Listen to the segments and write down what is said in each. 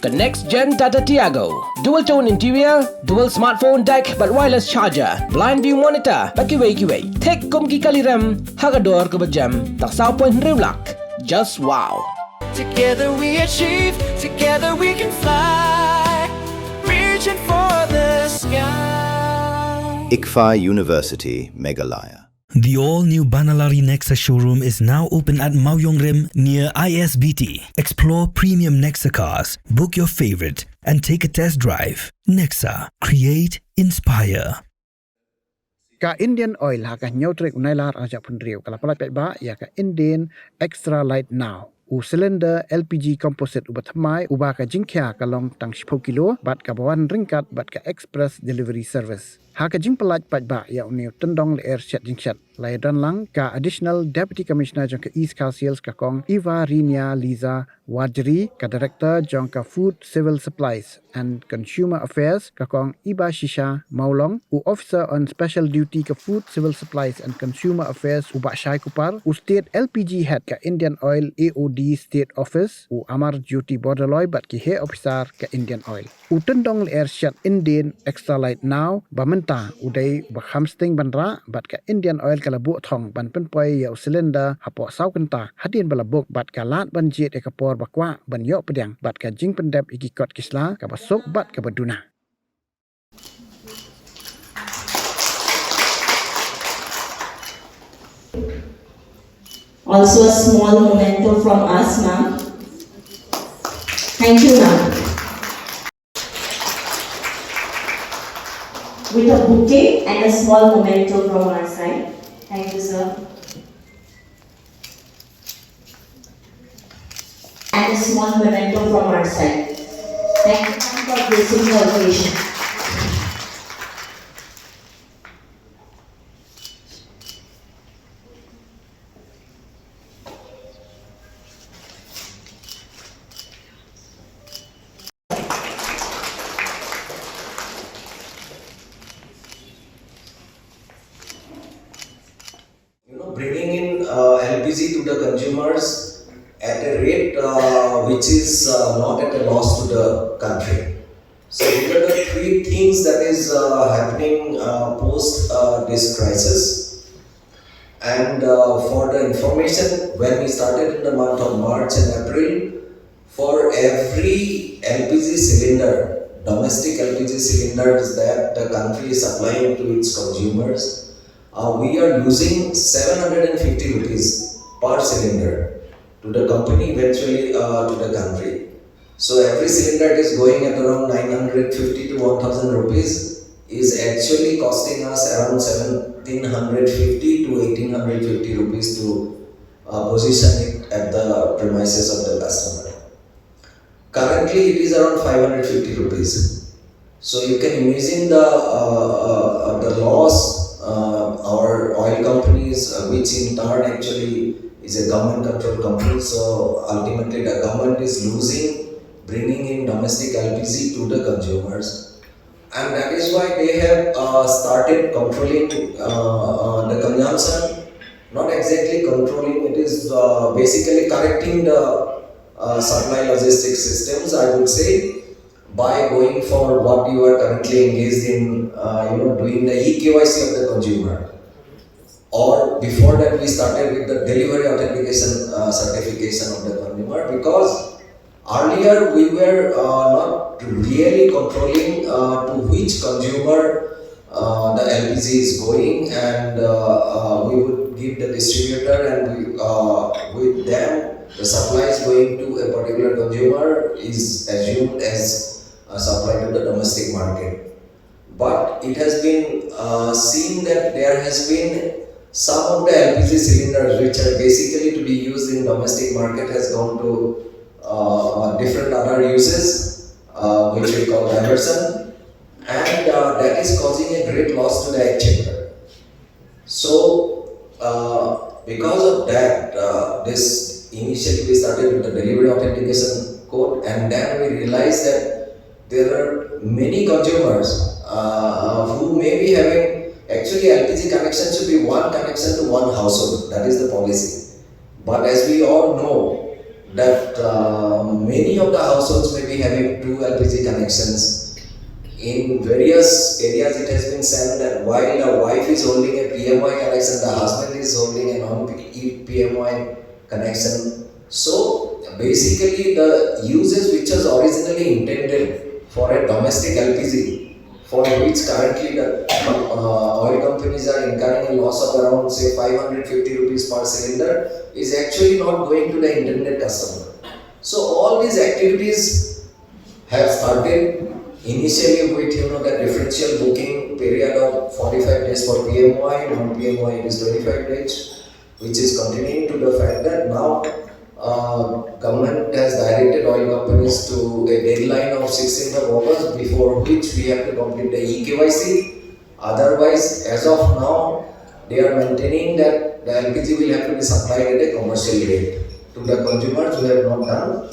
The next-gen Tata Tiago. Dual-tone interior, dual smartphone deck but wireless charger, blind view monitor, kiway. Tek kum ki kaliram, hagador ko bajam, tak 6 riu lak. Just wow. Together we achieve, together we can fly, reaching for the sky. ICFA University, Meghalaya. The all-new Banalari Nexa showroom is now open at Mawyong Rim near ISBT. Explore premium Nexa cars, book your favorite, and take a test drive. Nexa. Create, inspire. Ka Indian Oil haka nyautrek unailar ajak penriu kala palat Paidbah ya ka Indane Xtralite now. Cylinder LPG composite ubat thamai uba ka Khia kalong tang 10 kilo bat ka bawan ringkat bat ka express delivery service. Haka jing pelat Paidbah ya uniu tendong le air shat jingshat. Lai dan lang ka additional deputy commissioner jong ka East Councils ka kong Eva Rinia Liza Wajri ka director jong ka food civil supplies and consumer affairs ka kong Iba Shisha Maulong u officer on special duty ka food civil supplies and consumer affairs uba Shai Kupar u state LPG head ka Indian Oil AOD state office u Amar Duty Borderloy bat ki head officer ka Indian Oil u tendong le air shat Indane Xtralite now bamenta udai bakhamsting bandra bat ka Indian Oil kala bu thong ban pen poi ya cylinder hapo sau kenta hadin bala buk bat ka lat ban jet e kapor bakwa ban yo pedang bat ka jing pendap iki kot kisla ka basok bat ka baduna. Also a small memento from us, ma'am. Thank you, ma'am. With a bouquet and a small memento from our side. Thank you, sir. And a small memento from our side. Thank you for gracing the occasion. Bringing in LPG to the consumers at a rate which is not at a loss to the country. So these are the three things that is happening post this crisis. And for the information, when we started in the month of March and April, for every LPG cylinder, domestic LPG cylinders that the country is supplying to its consumers, we are losing 750 rupees per cylinder to the company, eventually to the country. So every cylinder that is going at around 950 to 1000 rupees is actually costing us around 1750 to 1850 rupees to position it at the premises of the customer. Currently it is around 550 rupees. So you can imagine the loss our oil companies, which in turn actually is a government controlled company. So ultimately the government is losing bringing in domestic LPG to the consumers. And that is why they have started controlling the consumption. Not exactly controlling, it is basically correcting the supply logistics systems, I would say, by going for what you are currently engaged in, doing the eKYC of the consumer. Or before that, we started with the delivery authentication certification of the consumer, because earlier we were not really controlling to which consumer the LPG is going, and we would give the distributor, and with them the supply is going to a particular consumer is assumed as supply to the domestic market. But it has been seen that there has been some of the LPG cylinders which are basically to be used in domestic market has gone to different other uses, which we call diversion, and that is causing a great loss to the exchequer. So because of that, this initially we started with the delivery authentication code, and then we realized that there are many consumers who may be having, actually LPG connection should be one connection to one household, that is the policy. But as we all know, that many of the households may be having two LPG connections. In various areas, it has been said that while the wife is holding a PMY connection, the husband is holding a non-PMY connection. So basically, the uses which was originally intended for a domestic LPG, for which currently the oil companies are incurring a loss of around say 550 rupees per cylinder, is actually not going to the intended customer. So all these activities have started initially with the differential booking period of 45 days for PMY, non-PMY it is 25 days, which is continuing to the fact that now government has directed oil companies to a deadline of 16th of August before which we have to complete the eKYC. Otherwise, as of now, they are maintaining that the LPG will have to be supplied at a commercial rate to the consumers who have not done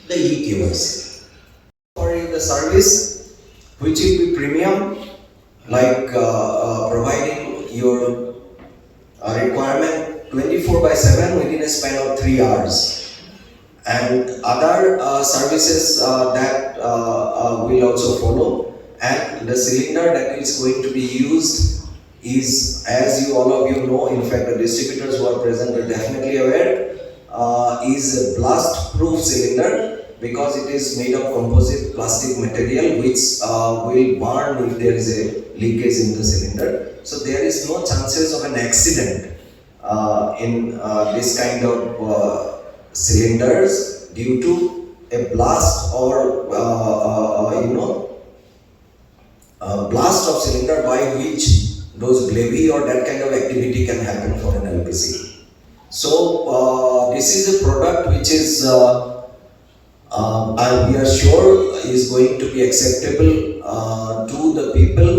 the eKYC. For the service, which will be premium, like providing your requirement 24/7 within a span of 3 hours, and other services that will also follow. And the cylinder that is going to be used is, as all of you know, in fact the distributors who are present are definitely aware, is a blast-proof cylinder, because it is made of composite plastic material which will burn if there is a leakage in the cylinder. So there is no chances of an accident in this kind of cylinders due to a blast or blast of cylinder, by which those glaive or that kind of activity can happen for an LPG. So this is a product which is and we are sure is going to be acceptable to the people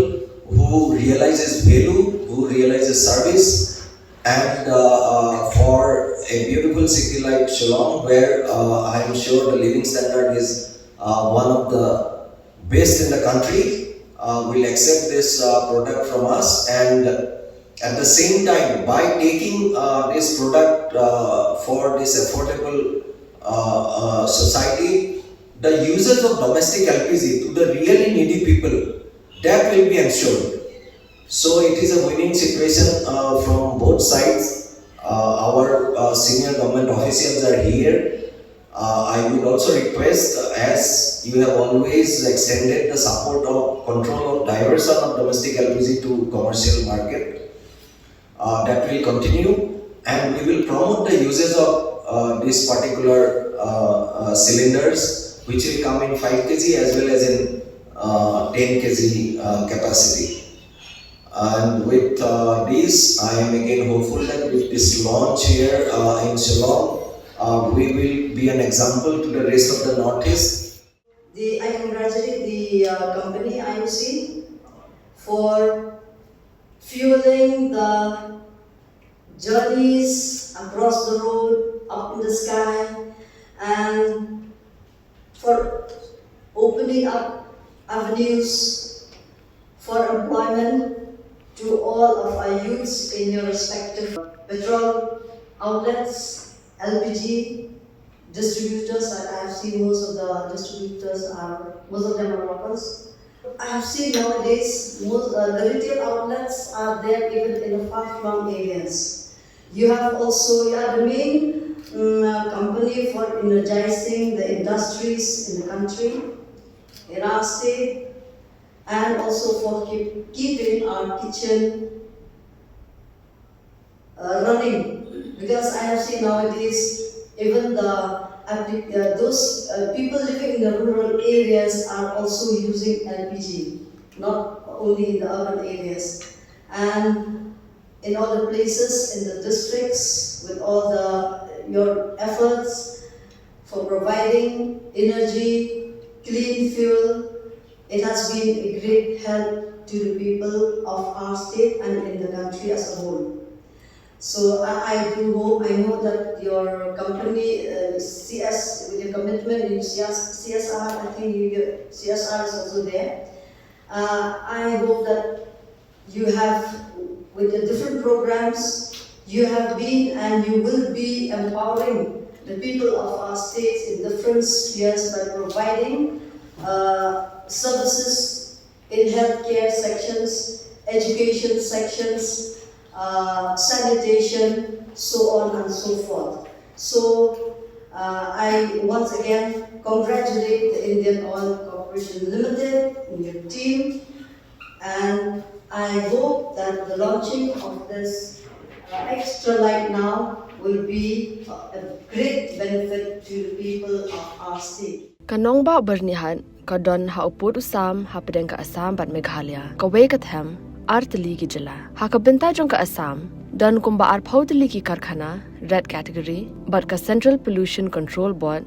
who realizes value, who realizes service, and for a beautiful city like Shillong, where I am sure the living standard is one of the best in the country, will accept this product from us. And at the same time, by taking this product for this affordable society, the usage of domestic LPG to the really needy people, that will be ensured. So it is a winning situation from both sides. Our senior government officials are here. I would also request, as you have always extended the support of control of diversion of domestic LPG to commercial market, that will continue, and we will promote the uses of these particular cylinders, which will come in 5 kg as well as in 10 kg capacity. And with this, I am again hopeful that with this launch here in Shillong, we will be an example to the rest of the Northeast. I congratulate the company IOC for fueling the journeys across the road, up in the sky, and for opening up avenues for employment to all of our youths in your respective petrol outlets, LPG distributors. I have seen most of the distributors most of them are locals. I have seen nowadays most the retail outlets are there even in the far-flung areas. You have also the main company for energizing the industries in the country, in our state, and also for keeping our kitchen running. Because I have seen nowadays even those people living in the rural areas are also using LPG, not only in the urban areas. And in all the places, in the districts, with all your efforts for providing energy, clean fuel, it has been a great help to the people of our state and in the country as a whole. So I do hope, I know that your company, CS, with your commitment in CSR, I think CSR is also there. I hope that you have, with the different programs, you have been and you will be empowering the people of our states in different spheres by providing services in healthcare sections, education sections, sanitation, so on and so forth. So I once again congratulate the Indian Oil Corporation Limited and your team, and I hope that the launching of this Xtralite now will be a great benefit to the people of our state. Kanong ba bernihan kadon ha upod usam ha pedeng ka Assam bat Meghalaya kawe kathem artli ki jala ha kabenta jong ka Assam dan kumba ar phautli ki karkhana red category but ka Central Pollution Control Board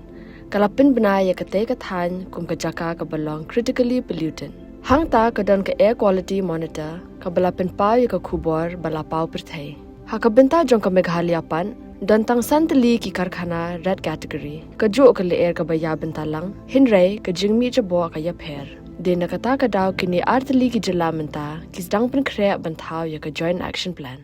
kalapin banaya ka te ka than kum ka jaka ka belong critically pollutant hangta kadon ka air quality monitor ka balapin pa ya ka khubor bala pau perthai ha kabenta jong ka Meghalaya pan dan tang santali ki karkhana red category ka jo ka le air ka baya bentalang hinrai ka jingmi jabo ka ya pher de nakata ka daw kini artli ki jala menta kis dang pen khre banthau ya ka joint action plan